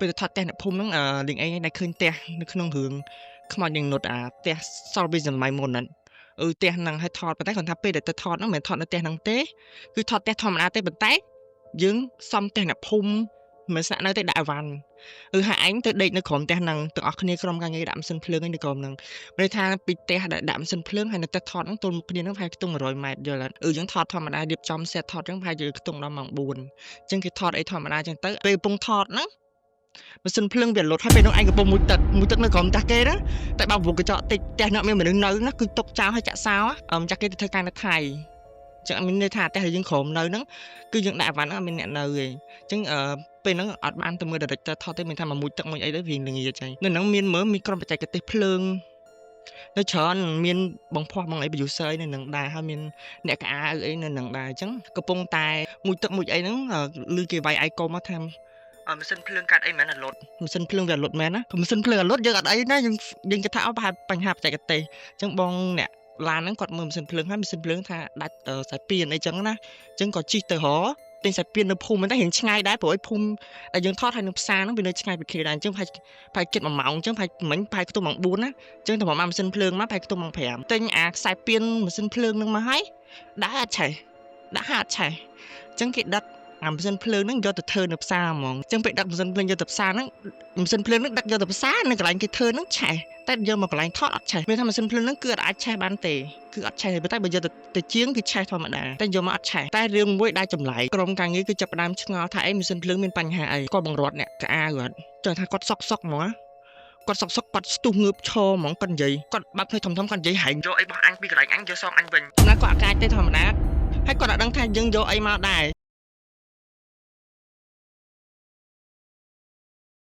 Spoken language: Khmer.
ពេលថតផ្ទះអ្នកភូមិហ្នឹងលេងអីដែលឃើញផ្ទះនៅក្នុងរឿងខ្មោចនាងនុតផ្ទះសល់ពីសម័យមុនហ្នឹងផ្ទះហ្នឹងឲ្យថតប៉ុន្តែគាត់ថាពេលដែលទៅថតហ្នឹងមិនមែនថតនៅផ្ទះហ្នឹងទេគឺថតផ្ទះធម្មតាទេប៉ុន្តែយើងសំផ្ទះអ្នកភូមិមិនស្នាក់នៅទេដាក់អីវ៉ាន់ហើយឯងទៅដេកនៅក្រោមផ្ទះហ្នឹងទាំងអស់គ្នាក្រុមការងារដាក់ម៉ាស៊ីនភ្លើងឯនៅក្រោមហ្នឹងមានថាពីផ្ទះដែលដាក់ម៉ាស៊ីនភ្លើងហើយនៅតែថតហ្នឹងទល់មុខគ្នាហ្នឹងប្រហែលខ្ទង់100ម៉ែត្រយល់អត់យើងថតធម្មតារៀបចំសេតថតចឹងប្រហែលជាខ្ទង់ដល់ម៉ោង4អញ្ចឹងគេថតអីធម្មតាចឹងទៅពេលកំពុងថតហ្នឹងម៉ាស៊ីនភ្លើងវាលុតហើយពេលនោះឯងកំពុងមុជទឹកនៅក្រោមផ្ទះគេណាតែបើវងកញ្ចក់តិចផ្ទះនោះមានមនុស្សនៅណាគឺຕົកចោលឲ្យចាក់សោចាក់គេទៅធ្វើការនៅថៃចឹងមានន័យថាផ្ទះយើងក្រោមនៅហ្នឹងគឺយើងដាក់អីវ៉ាន់អត់មានអ្នកនៅទេអញ្ចឹងពេលហ្នឹងអត់បានទៅមើល director ថតទេមានថាមកមុជទឹកមុជអីទៅវាល្ងាចហើយនៅហ្នឹងមានក្រុមបច្ចេកទេសភ្លើងនៅច្រើនមានបងភ័ស្តុបងអី producer នៅនឹងដែរហើយមានអ្នកកអាអីនៅនឹងដែរអញ្ចឹងកំពុងតែមុជទឹកមុជអីហ្នឹងឮគេវាយអាយកុំមកថាម៉ាស៊ីនភ្លើងកាត់អីមែនអាលុតម៉ាស៊ីនភ្លើងវាលុតមែនណាម៉ាស៊ីនភ្លើងអាលុតយើងអត់អីណាយើងគិតថាប្រហែលបញ្ហាបច្ចេកទេសអញ្ចឹងបងអ្នកឡានហ្នឹងគាត់មើលម៉ាស៊ីនភ្លើងហើយម៉ាស៊ីនភ្លើងថាដាច់ខ្សែពីនអីចឹងណាអញ្ចឹងក៏ជិះទៅរកទិញខ្សែពីននៅភូមិតែរៀងឆ្ងាយដែរព្រោះឯភូមិដែលយើងថតហើយនៅផ្សារហ្នឹងវានៅឆ្ងាយពីគ្នាដែរអញ្ចឹងប្រហែលគិត1ម៉ោងអញ្ចឹងប្រហែលខ្ទង់ម៉ោង4ណាអញ្ចឹងទៅមកម៉ាស៊ីនភ្លើងមកប្រហែលខ្ទង់ម៉ោង5ទិញអាខ្សែពីនម៉ាស៊ីនភ្លើងហ្នឹងមកហើយដាក់អត់ឆេះអញ្ចឹងគេដិតម៉ាស៊ីនភ្លើងហ្នឹងយកទៅធ្វើនៅផ្សារហ្មងអញ្ចឹងពេលដឹកម៉ាស៊ីនភ្លើងយកទៅផ្សារហ្នឹងម៉ាស៊ីនភ្លើងហ្នឹងដឹកយកទៅផ្សារនៅកន្លែងគេធ្វើហ្នឹងឆេះតែយកមកកន្លែងថតអត់ឆេះមានថាម៉ាស៊ីនភ្លើងហ្នឹងគឺអាចឆេះបានទេគឺអត់ឆេះទេតែបើយកទៅជាងគឺឆេះធម្មតាតែយកមកអត់ឆេះតែរឿងមួយដែលចម្លែកក្រុមការងារគឺចាប់ផ្ដើមឆ្ងល់ថាម៉ាស៊ីនភ្លើងមានបញ្ហាអីគាត់បង្រត់អ្នកកអាគាត់ចង់ថាគាត់សុកហ្មងគាត់សុកគាត់ស្ទុះងើបឈរហ្មងគាត់និយាយគាត់បើកភ្នែកធំគាត់និយាយហែងយកអីរបស់អញពីកន្លែងអញយកសងអញវិញណាគាត់អាកាចទេធម្មតាហើយគាត់អត់ដឹងថាយើងយកអីមកដែរ